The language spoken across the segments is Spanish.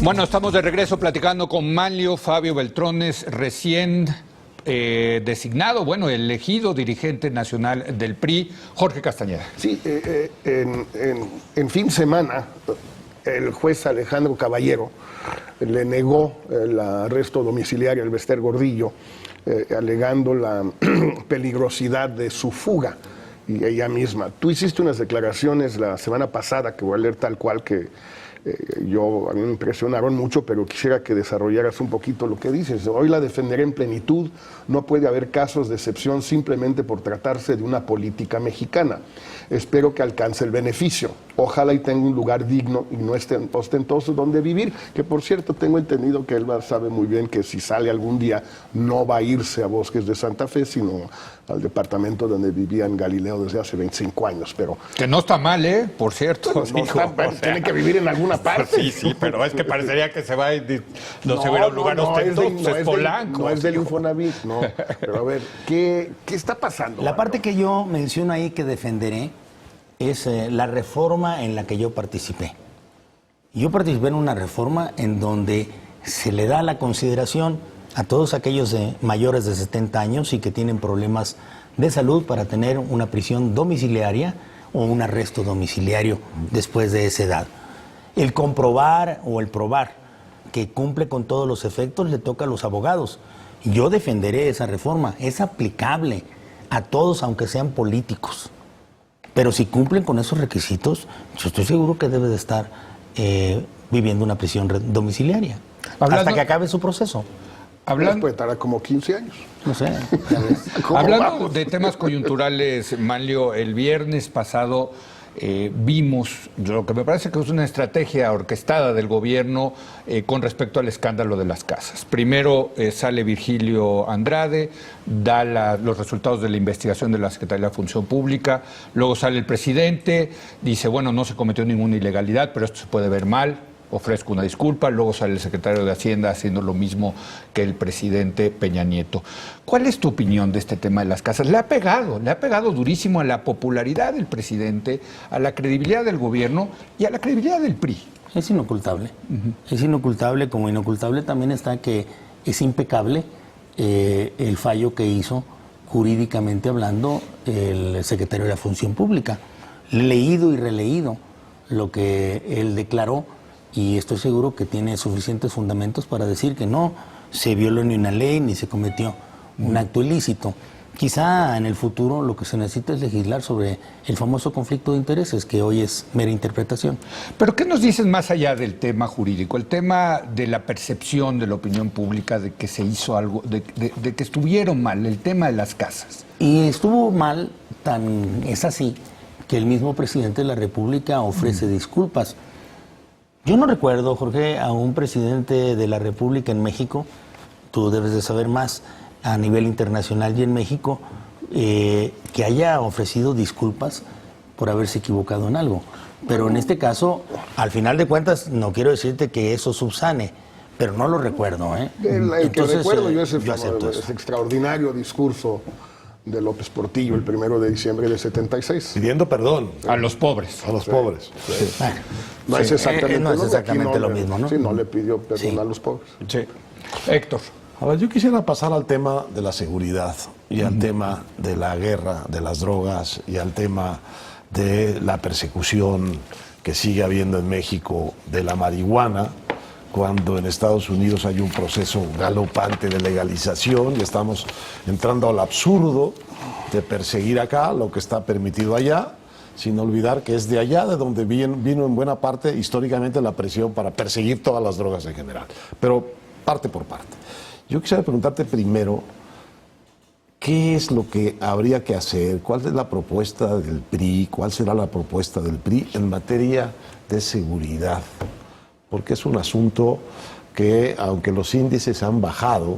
Bueno, estamos de regreso platicando con Manlio Fabio Beltrones, recién designado, bueno, elegido dirigente nacional del PRI, Jorge Castañeda. Sí, en fin de semana, el juez Alejandro Caballero le negó el arresto domiciliario al Bester Gordillo, alegando la peligrosidad de su fuga. Y ella misma. Tú hiciste unas declaraciones la semana pasada que voy a leer tal cual que a mí me impresionaron mucho, pero quisiera que desarrollaras un poquito lo que dices. Hoy la defenderé en plenitud. No puede haber casos de excepción simplemente por tratarse de una política mexicana. Espero que alcance el beneficio. Ojalá y tenga un lugar digno y no ostentoso donde vivir, que por cierto tengo entendido que Elba sabe muy bien que si sale algún día no va a irse a Bosques de Santa Fe, sino al departamento donde vivía en Galileo desde hace 25 años. Pero que no está mal, por cierto. No está, bueno, tiene que vivir en alguna parte. Sí, pero es que parecería que se va y no se va a un lugar ostentoso, es Polanco. No es del Infonavit, no. Pero a ver, ¿qué está pasando? La parte que yo menciono ahí que defenderé es la reforma en la que yo participé. Yo participé en una reforma en donde se le da la consideración a todos aquellos mayores de 70 años y que tienen problemas de salud para tener una prisión domiciliaria o un arresto domiciliario después de esa edad. El comprobar o el probar que cumple con todos los efectos le toca a los abogados. Yo defenderé esa reforma, es aplicable a todos aunque sean políticos. Pero si cumplen con esos requisitos, yo estoy seguro que debe de estar viviendo una prisión domiciliaria hasta que acabe su proceso. Puede tardar como 15 años. No sé. Hablando de temas coyunturales, Manlio, el viernes pasado vimos lo que me parece que es una estrategia orquestada del gobierno con respecto al escándalo de las casas. Primero sale Virgilio Andrade, da los resultados de la investigación de la Secretaría de la Función Pública, luego sale el presidente, dice, bueno, no se cometió ninguna ilegalidad, pero esto se puede ver mal, ofrezco una disculpa, luego sale el secretario de Hacienda haciendo lo mismo que el presidente Peña Nieto. ¿Cuál es tu opinión de este tema de las casas? Le ha pegado durísimo a la popularidad del presidente, a la credibilidad del gobierno y a la credibilidad del PRI. Es inocultable. Es inocultable, como inocultable también está que es impecable el fallo que hizo jurídicamente hablando el secretario de la Función Pública. Leído y releído lo que él declaró, y estoy seguro que tiene suficientes fundamentos para decir que no se violó ni una ley ni se cometió un acto ilícito. Quizá en el futuro lo que se necesita es legislar sobre el famoso conflicto de intereses, que hoy es mera interpretación. Pero ¿qué nos dices más allá del tema jurídico? El tema de la percepción de la opinión pública de que se hizo algo, de que estuvieron mal, el tema de las casas. Y estuvo mal, es así, que el mismo presidente de la República ofrece disculpas. Yo no recuerdo, Jorge, a un presidente de la República en México, tú debes de saber más, a nivel internacional y en México, que haya ofrecido disculpas por haberse equivocado en algo. Pero en este caso, al final de cuentas, no quiero decirte que eso subsane, pero no lo recuerdo. El que recuerdo yo es ese extraordinario discurso de López Portillo el 1 de diciembre del 76. Pidiendo perdón. A los pobres. A los pobres. Sí. Bueno, no es exactamente, lo mismo, ¿no? Sí, no le pidió perdón a los pobres. Sí. Héctor. Ahora, yo quisiera pasar al tema de la seguridad y al tema de la guerra de las drogas y al tema de la persecución que sigue habiendo en México de la marihuana, cuando en Estados Unidos hay un proceso galopante de legalización y estamos entrando al absurdo de perseguir acá lo que está permitido allá, sin olvidar que es de allá de donde vino en buena parte históricamente la presión para perseguir todas las drogas en general. Pero parte por parte. Yo quisiera preguntarte primero, ¿qué es lo que habría que hacer? ¿Cuál es la propuesta del PRI? ¿Cuál será la propuesta del PRI en materia de seguridad? Porque es un asunto que, aunque los índices han bajado,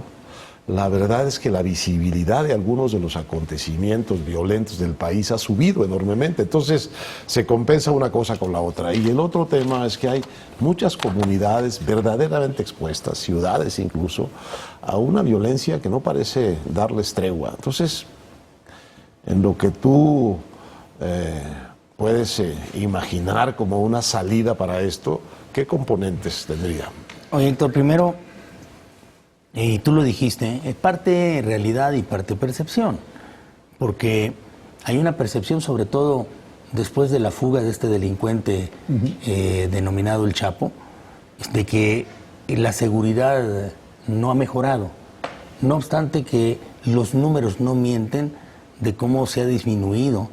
la verdad es que la visibilidad de algunos de los acontecimientos violentos del país ha subido enormemente. Entonces, se compensa una cosa con la otra. Y el otro tema es que hay muchas comunidades verdaderamente expuestas, ciudades incluso, a una violencia que no parece darles tregua. Entonces, en lo que tú puedes imaginar como una salida para esto, ¿qué componentes tendría? Oye, Héctor, primero, y tú lo dijiste, parte realidad y parte percepción, porque hay una percepción, sobre todo después de la fuga de este delincuente denominado El Chapo, de que la seguridad no ha mejorado. No obstante que los números no mienten de cómo se ha disminuido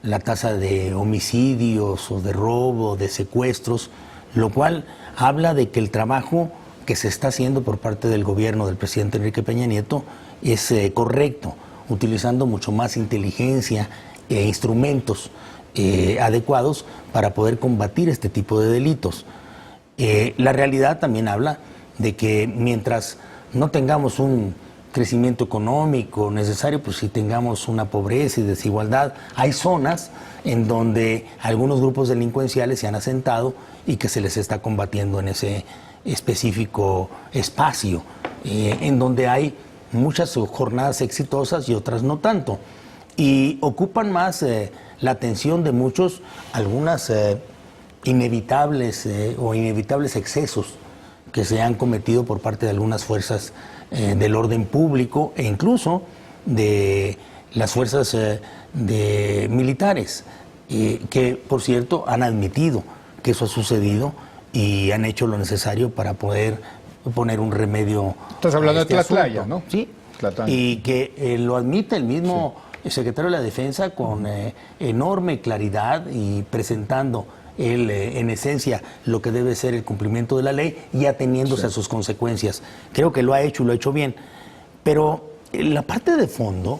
la tasa de homicidios o de robo, de secuestros, lo cual habla de que el trabajo que se está haciendo por parte del gobierno del presidente Enrique Peña Nieto es correcto, utilizando mucho más inteligencia e instrumentos adecuados para poder combatir este tipo de delitos. La realidad también habla de que mientras no tengamos un crecimiento económico necesario, pues si tengamos una pobreza y desigualdad, hay zonas en donde algunos grupos delincuenciales se han asentado y que se les está combatiendo en ese específico espacio, en donde hay muchas jornadas exitosas y otras no tanto, y ocupan más la atención de muchos algunas inevitables excesos que se han cometido por parte de algunas fuerzas del orden público e incluso de las fuerzas militares, que por cierto han admitido que eso ha sucedido y han hecho lo necesario para poder poner un remedio. Estás hablando a este de Tlatlaya, asunto, ¿no? Sí, Tlatlaya. Y que lo admite el mismo secretario de la Defensa con enorme claridad y presentando él, en esencia, lo que debe ser el cumplimiento de la ley y ateniéndose a sus consecuencias. Creo que lo ha hecho y lo ha hecho bien. Pero la parte de fondo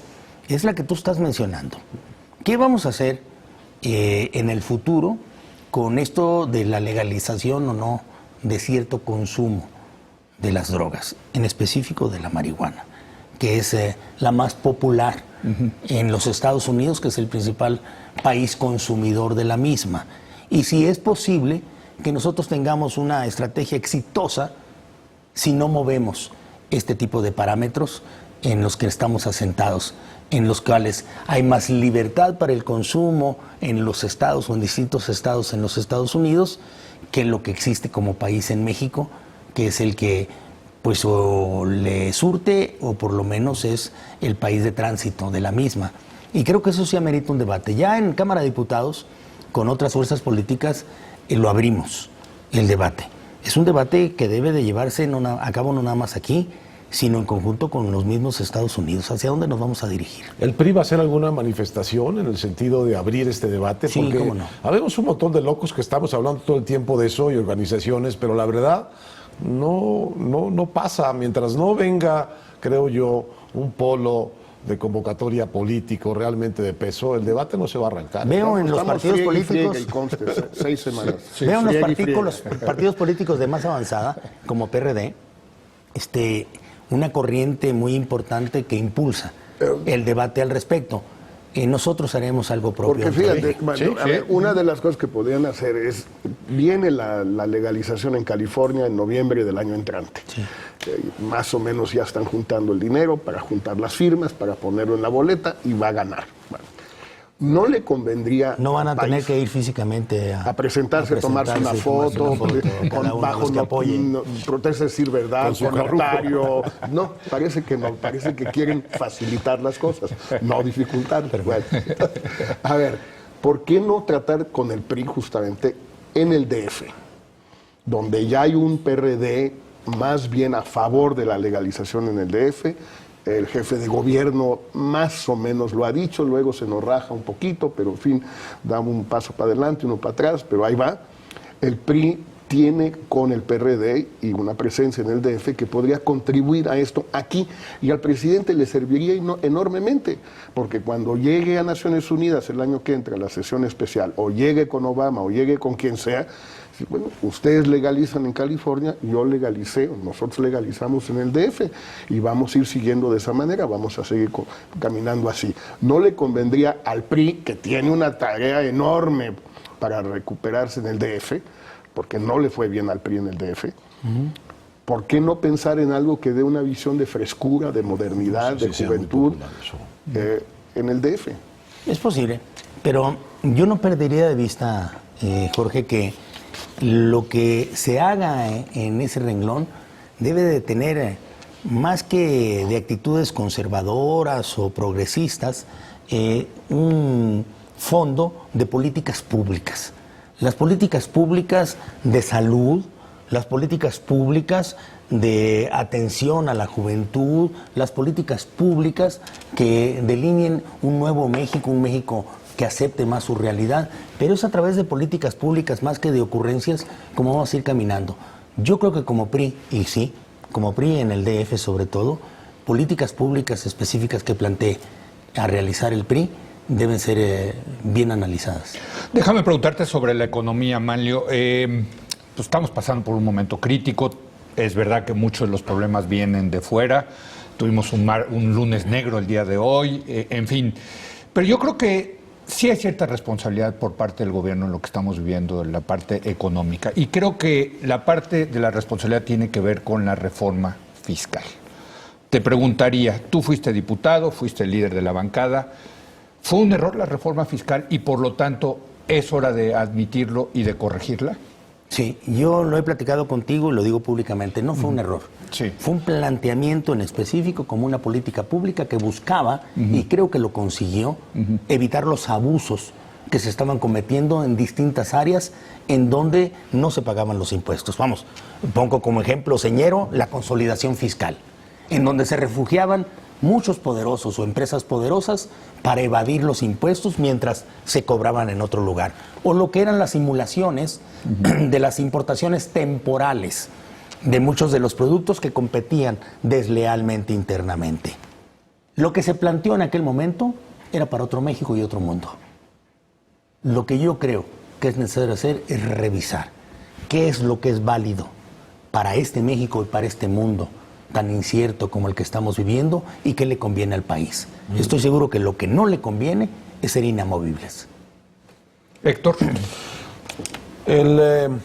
es la que tú estás mencionando. ¿Qué vamos a hacer en el futuro con esto de la legalización o no de cierto consumo de las drogas, en específico de la marihuana, que es la más popular en los Estados Unidos, que es el principal país consumidor de la misma? Y si es posible que nosotros tengamos una estrategia exitosa si no movemos este tipo de parámetros en los que estamos asentados, en los cuales hay más libertad para el consumo en los estados o en distintos estados en los Estados Unidos que lo que existe como país en México, que es el que pues o le surte o por lo menos es el país de tránsito de la misma. Y creo que eso sí amerita un debate. Ya en Cámara de Diputados, con otras fuerzas políticas, lo abrimos, el debate. Es un debate que debe de llevarse a cabo no nada más aquí, sino en conjunto con los mismos Estados Unidos. ¿Hacia dónde nos vamos a dirigir? ¿El PRI va a hacer alguna manifestación en el sentido de abrir este debate? Sí, porque cómo no. habemos un montón de locos que estamos hablando todo el tiempo de eso y organizaciones, pero la verdad no pasa. Mientras no venga, creo yo, un polo de convocatoria político realmente de peso, el debate no se va a arrancar. Veo en los Estamos partidos friegue y políticos... friegue, y conste, 6 semanas. Veo en Friegue y los friegue. partidos políticos de más avanzada, como PRD, una corriente muy importante que impulsa el debate al respecto. Nosotros haremos algo propio. Porque fíjate, Sí, a sí. ver, una de las cosas que podrían hacer es, viene la legalización en California en noviembre del año entrante. Más o menos ya están juntando el dinero para juntar las firmas, para ponerlo en la boleta y va a ganar. Bueno, no le convendría No van a al tener país que ir físicamente a presentarse, tomarse una tomarse foto, cada uno de bajo los que apoyen. protesta decir verdad, Con su con notario. No, parece que quieren facilitar las cosas, no dificultarlas. Bueno. A ver, ¿por qué no tratar con el PRI justamente en el DF, donde ya hay un PRD más bien a favor de la legalización en el DF? El jefe de gobierno más o menos lo ha dicho, luego se nos raja un poquito, pero en fin, damos un paso para adelante, uno para atrás, pero ahí va. El PRI tiene con el PRD y una presencia en el DF que podría contribuir a esto aquí, y al presidente le serviría enormemente, porque cuando llegue a Naciones Unidas el año que entra, la sesión especial, o llegue con Obama o llegue con quien sea, bueno, ustedes legalizan en California, yo legalicé, nosotros legalizamos en el DF y vamos a ir siguiendo de esa manera, vamos a seguir caminando así. No le convendría al PRI, que tiene una tarea enorme para recuperarse en el DF, porque no le fue bien al PRI en el DF, ¿por qué no pensar en algo que dé una visión de frescura, de modernidad, Sí, de sea muy juventud popular eso. en el DF? Es posible, pero yo no perdería de vista, Jorge, que lo que se haga en ese renglón debe de tener, más que de actitudes conservadoras o progresistas, un fondo de políticas públicas. Las políticas públicas de salud, las políticas públicas de atención a la juventud, las políticas públicas que delineen un nuevo México, un México que acepte más su realidad, pero es a través de políticas públicas más que de ocurrencias como vamos a ir caminando. Yo creo que como PRI, y sí, como PRI en el DF sobre todo, políticas públicas específicas que plantee a realizar el PRI deben ser bien analizadas. Déjame preguntarte sobre la economía, Manlio. Pues estamos pasando por un momento crítico. Es verdad que muchos de los problemas vienen de fuera. Tuvimos un lunes negro el día de hoy, en fin. Pero yo creo que sí hay cierta responsabilidad por parte del gobierno en lo que estamos viviendo en la parte económica. Y creo que la parte de la responsabilidad tiene que ver con la reforma fiscal. Te preguntaría, tú fuiste diputado, fuiste el líder de la bancada. ¿Fue un error la reforma fiscal y por lo tanto es hora de admitirlo y de corregirla? Sí, yo lo he platicado contigo y lo digo públicamente, no fue un error. Sí. Fue un planteamiento en específico como una política pública que buscaba, y creo que lo consiguió, evitar los abusos que se estaban cometiendo en distintas áreas en donde no se pagaban los impuestos. Vamos, pongo como ejemplo señero la consolidación fiscal, en donde se refugiaban muchos poderosos o empresas poderosas para evadir los impuestos mientras se cobraban en otro lugar. O lo que eran las simulaciones de las importaciones temporales de muchos de los productos que competían deslealmente internamente. Lo que se planteó en aquel momento era para otro México y otro mundo. Lo que yo creo que es necesario hacer es revisar qué es lo que es válido para este México y para este mundo tan incierto como el que estamos viviendo y qué le conviene al país. Estoy seguro que lo que no le conviene es ser inamovibles. Héctor. El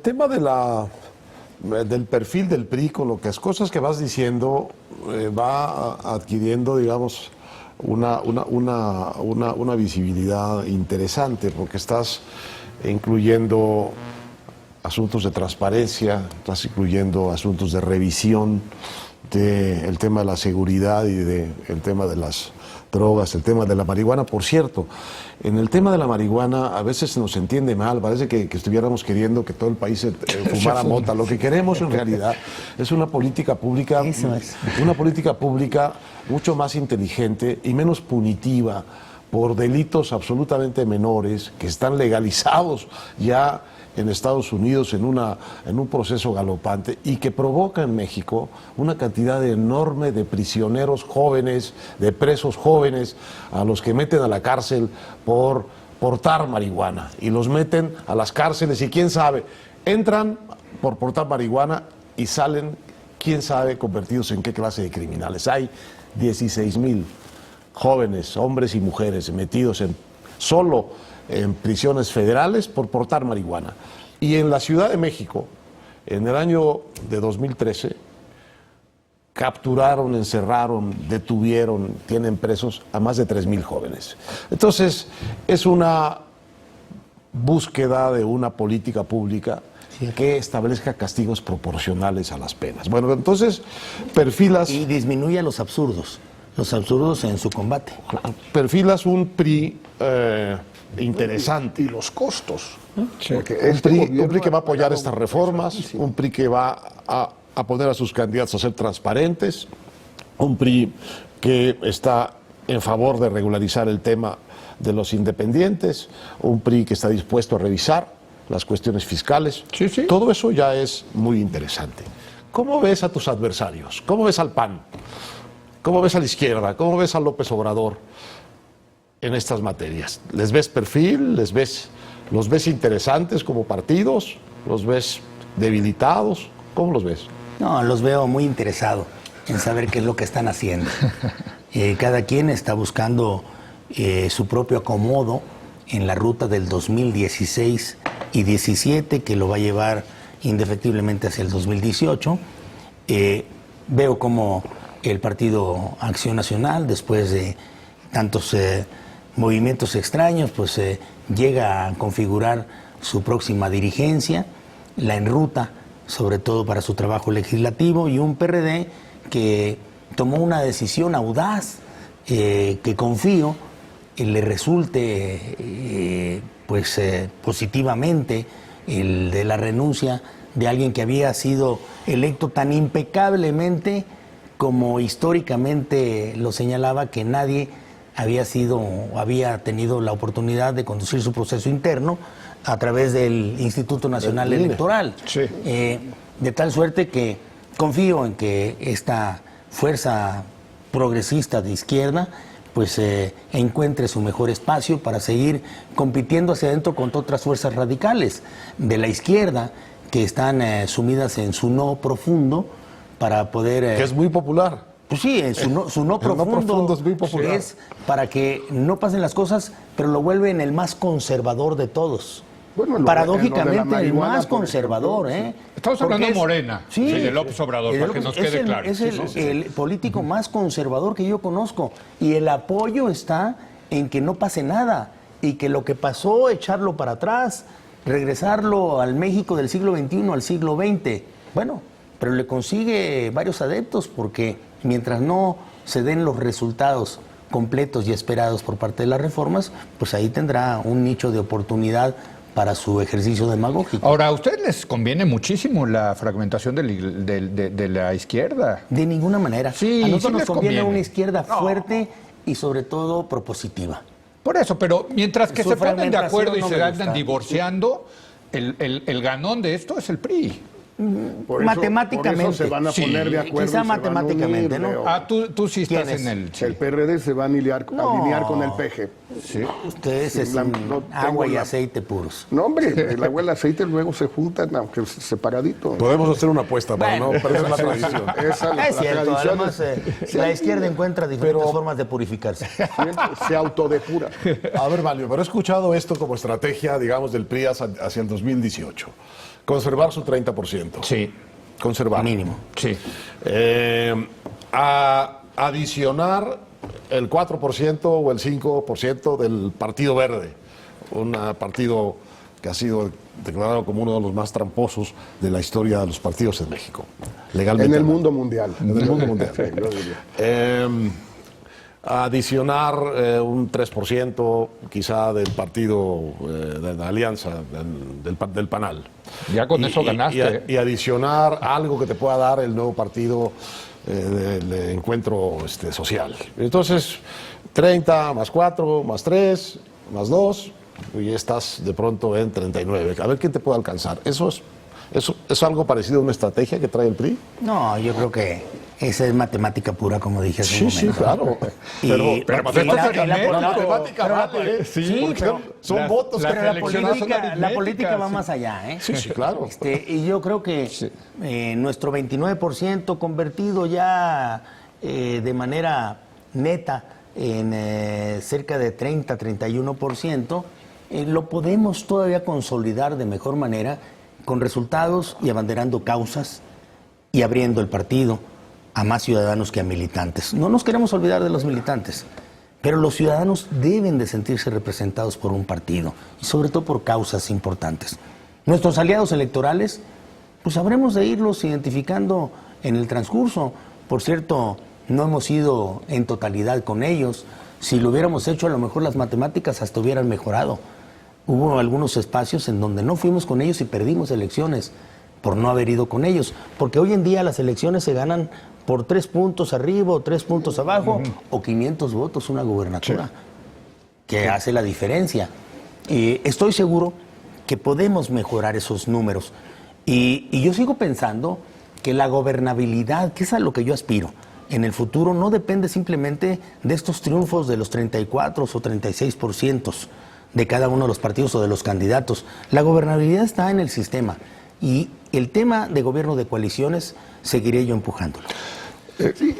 tema del perfil del PRI, con las cosas que vas diciendo, va adquiriendo, digamos, una visibilidad interesante, porque estás incluyendo asuntos de transparencia, estás incluyendo asuntos de revisión del tema de la seguridad y del tema de las drogas, el tema de la marihuana. Por cierto, en el tema de la marihuana a veces se nos entiende mal, parece que estuviéramos queriendo que todo el país fumara mota. Lo que queremos en realidad es una política pública, una política pública mucho más inteligente y menos punitiva por delitos absolutamente menores que están legalizados ya en Estados Unidos en un proceso galopante y que provoca en México una cantidad enorme de prisioneros jóvenes, de presos jóvenes, a los que meten a la cárcel por portar marihuana y los meten a las cárceles y quién sabe, entran por portar marihuana y salen, quién sabe, convertidos en qué clase de criminales. Hay 16,000 jóvenes, hombres y mujeres, metidos solo en prisiones federales por portar marihuana. Y en la Ciudad de México, en el año de 2013, capturaron, encerraron, detuvieron, tienen presos a más de 3,000 jóvenes. Entonces, es una búsqueda de una política pública que establezca castigos proporcionales a las penas. Bueno, entonces perfilas... Y disminuye los absurdos en su combate. Perfilas un PRI... interesante. Y los costos. Sí. Porque Un PRI que va a apoyar pagado estas un reformas, precio un PRI que va a poner a sus candidatos a ser transparentes, un PRI que está en favor de regularizar el tema de los independientes, un PRI que está dispuesto a revisar las cuestiones fiscales. Sí, sí. Todo eso ya es muy interesante. ¿Cómo ves a tus adversarios? ¿Cómo ves al PAN? ¿Cómo ves a la izquierda? ¿Cómo ves a López Obrador en estas materias? ¿Les ves perfil? ¿Los ves interesantes como partidos? ¿Los ves debilitados? ¿Cómo los ves? No, los veo muy interesados en saber qué es lo que están haciendo. Cada quien está buscando su propio acomodo en la ruta del 2016 y 17, que lo va a llevar indefectiblemente hacia el 2018. Veo como el Partido Acción Nacional, después de tantos movimientos extraños, pues llega a configurar su próxima dirigencia, la enruta sobre todo para su trabajo legislativo, y un PRD que tomó una decisión audaz, que confío le resulte positivamente el de la renuncia de alguien que había sido electo tan impecablemente como históricamente lo señalaba, que nadie había tenido la oportunidad de conducir su proceso interno a través del Instituto Nacional Electoral. Sí. De tal suerte que confío en que esta fuerza progresista de izquierda encuentre su mejor espacio para seguir compitiendo hacia adentro contra otras fuerzas radicales de la izquierda que están sumidas en su no profundo para poder... Que es muy popular. Pues sí, su no profundo es muy popular. Es para que no pasen las cosas, pero lo vuelven el más conservador de todos. Bueno, paradójicamente el marihuana, más por conservador, ejemplo, Estamos hablando de Morena, sí, de López Obrador, para que nos quede claro. Es el político más conservador que yo conozco, y el apoyo está en que no pase nada, y que lo que pasó, echarlo para atrás, regresarlo al México del siglo XXI, al siglo XX. Bueno, pero le consigue varios adeptos, porque mientras no se den los resultados completos y esperados por parte de las reformas, pues ahí tendrá un nicho de oportunidad para su ejercicio demagógico. Ahora, ¿a ustedes les conviene muchísimo la fragmentación de la izquierda? De ninguna manera. Sí, a nosotros sí nos les conviene conviene. una izquierda fuerte y sobre todo propositiva. Por eso, pero mientras que Su se ponen de fragmentación acuerdo y no se me andan gusta. divorciando, el ganón de esto es el PRI. Por Matemáticamente. por eso se van a Sí, poner de acuerdo. quizá y se van a matemáticamente, unir, ¿no? Leo. Ah, tú sí estás ¿Quién es? en el... sí. El PRD se va a alinear con el PG. Sí. Ustedes es La- un no tengo agua y la- aceite puros. No, hombre, el agua y el aceite luego se juntan, aunque separadito. Podemos hacer una apuesta para no perder la tradición. Esa, Es cierto, tradición además es- la izquierda encuentra diferentes formas de purificarse. se autodepura. A ver, Valio, pero he escuchado esto como estrategia, digamos, del PRI hacia el 2018. Conservar su 30%. Sí, Conservar. Mínimo. sí. Adicionar el 4% o el 5% del Partido Verde, un partido que ha sido declarado como uno de los más tramposos de la historia de los partidos en México, legalmente. En el hablando. mundo mundial. En el mundo mundial. Sí, yo diría. Adicionar un 3% quizá del partido de la alianza, del PANAL. Ya con eso ganaste. Y adicionar algo que te pueda dar el nuevo partido del encuentro social. Entonces, 30 más 4 más 3 más 2 y estás de pronto en 39. A ver quién te puede alcanzar. ¿Eso es algo parecido a una estrategia que trae el PRI? No, yo creo que esa es matemática pura, como dije hace un Sí, momento. claro. pero matemática vale, ¿eh? Sí, Porque pero- son votos. las Pero la elecciones son política, aritméticas, va sí. más allá, ¿eh? Sí, claro. Y yo creo que nuestro 29% convertido ya de manera neta en cerca de 30-31%, lo podemos todavía consolidar de mejor manera con resultados y abanderando causas y abriendo el partido a más ciudadanos que a militantes. No nos queremos olvidar de los militantes, pero los ciudadanos deben de sentirse representados por un partido y sobre todo por causas importantes. Nuestros aliados electorales, pues habremos de irlos identificando en el transcurso. Por cierto, no hemos ido en totalidad con ellos. Si lo hubiéramos hecho, a lo mejor las matemáticas hasta hubieran mejorado. Hubo algunos espacios en donde no fuimos con ellos y perdimos elecciones por no haber ido con ellos. Porque hoy en día las elecciones se ganan por 3 puntos arriba o 3 puntos abajo o 500 votos una gubernatura, que hace la diferencia. Estoy seguro que podemos mejorar esos números. Y yo sigo pensando que la gobernabilidad, que es a lo que yo aspiro, en el futuro no depende simplemente de estos triunfos de los 34 o 36% de cada uno de los partidos o de los candidatos. La gobernabilidad está en el sistema y el tema de gobierno de coaliciones seguiré yo empujándolo. Sí,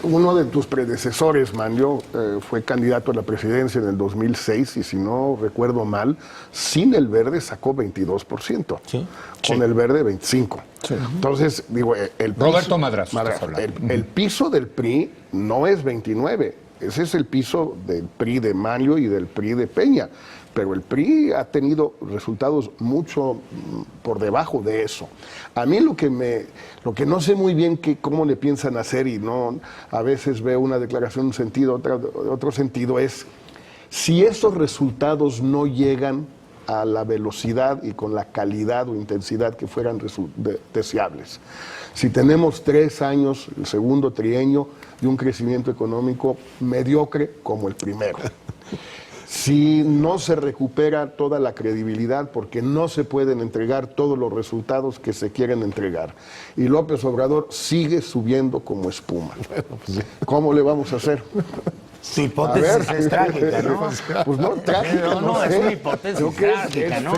uno de tus predecesores, Manlio, fue candidato a la presidencia en el 2006 y si no recuerdo mal, sin el Verde sacó 22%, Sí. con el Verde 25%. Entonces, digo, el piso, Roberto Madrazo, estás hablando. el piso del PRI no es 29%, ese es el piso del PRI de Manlio y del PRI de Peña. pero el PRI ha tenido resultados mucho por debajo de eso. A mí lo que no sé muy bien cómo le piensan hacer, y no, a veces veo una declaración en un sentido, otro sentido, es si esos resultados no llegan a la velocidad y con la calidad o intensidad que fueran deseables. Si tenemos 3 años, el segundo trienio, de un crecimiento económico mediocre como el primero. Si no se recupera toda la credibilidad porque no se pueden entregar todos los resultados que se quieren entregar. Y López Obrador sigue subiendo como espuma. ¿Cómo le vamos a hacer? Su hipótesis es trágica, ¿no? Pues no, trágica. No, sé. es una hipótesis trágica, ¿no? Es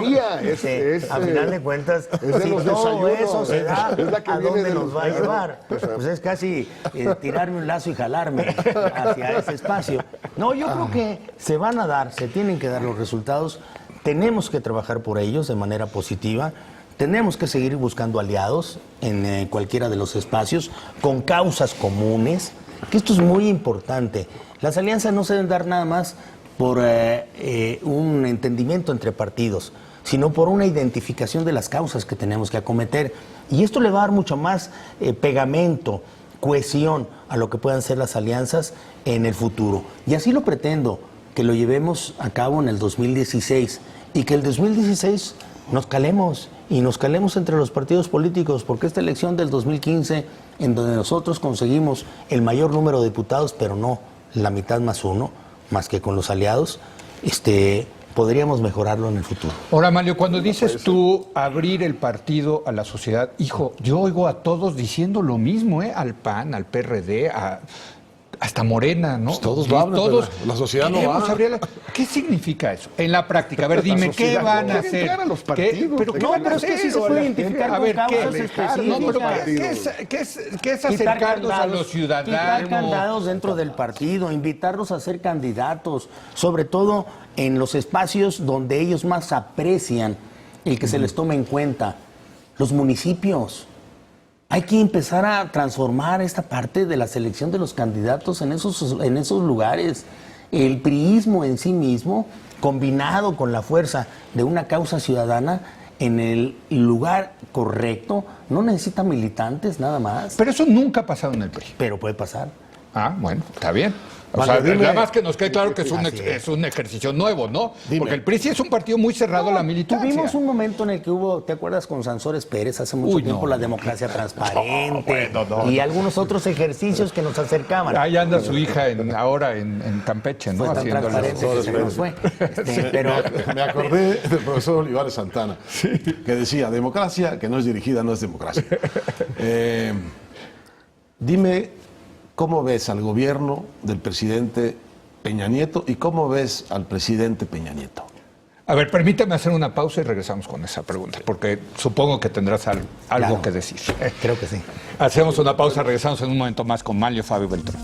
fría, a final de cuentas, de si los todo desayunos, eso se da, es la que ¿a viene dónde de nos los- va a llevar? Pues es casi tirarme un lazo y jalarme hacia ese espacio. No, yo creo que se van a dar, se tienen que dar los resultados. Tenemos que trabajar por ellos de manera positiva. Tenemos que seguir buscando aliados en cualquiera de los espacios, con causas comunes, que esto es muy importante. Las alianzas no se deben dar nada más por un entendimiento entre partidos, sino por una identificación de las causas que tenemos que acometer. Y esto le va a dar mucho más pegamento, cohesión a lo que puedan ser las alianzas en el futuro. Y así lo pretendo, que lo llevemos a cabo en el 2016 y que el 2016 nos calemos y nos calemos entre los partidos políticos, porque esta elección del 2015, en donde nosotros conseguimos el mayor número de diputados, pero no la mitad más uno, más que con los aliados, podríamos mejorarlo en el futuro. Ahora, Manlio, cuando dices tú abrir el partido a la sociedad, hijo, yo oigo a todos diciendo lo mismo, al PAN, al PRD, hasta Morena, ¿no? Pues todos Y van, todos pero la sociedad no queremos va. abrir ¿Qué significa eso? En la práctica, a ver, dime, ¿qué sociedad van no a quiere hacer? entrar a los ¿Qué? partidos, ¿Pero qué no, van a pero es que hacer? sí se puede identificar A ver, con ¿qué? causas específicas. No, pero partidos. ¿qué es Quitar acercarnos a los quitar ciudadanos? candados dentro del partido, invitarlos a ser candidatos, sobre todo en los espacios donde ellos más aprecian el que se les tome en cuenta, los municipios. Hay que empezar a transformar esta parte de la selección de los candidatos en esos lugares. El priismo en sí mismo, combinado con la fuerza de una causa ciudadana, en el lugar correcto, no necesita militantes nada más, Pero eso nunca ha pasado en el PRI. pero puede pasar. Ah, bueno, está bien. O Vale, sea, dime- nada más que nos quede claro que es Así es. es un ejercicio nuevo, ¿no? Dime. Porque el PRI sí es un partido muy cerrado a la militancia. Tuvimos un momento en el que hubo, ¿te acuerdas con Sansores Pérez hace mucho Uy, tiempo, no. la democracia transparente No. y algunos otros ejercicios que nos acercaban? Ahí anda su hija ahora en Campeche, ¿no? Fue tan Haciendo transparente los- que se nos fue. Pero Me acordé del profesor Olivares Santana, que decía, democracia que no es dirigida no es democracia. Dime, ¿cómo ves al gobierno del presidente Peña Nieto y cómo ves al presidente Peña Nieto? A ver, permíteme hacer una pausa y regresamos con esa pregunta, porque supongo que tendrás algo Claro. que decir. creo que sí. Hacemos una pausa, regresamos en un momento más con Manlio Fabio Beltrán.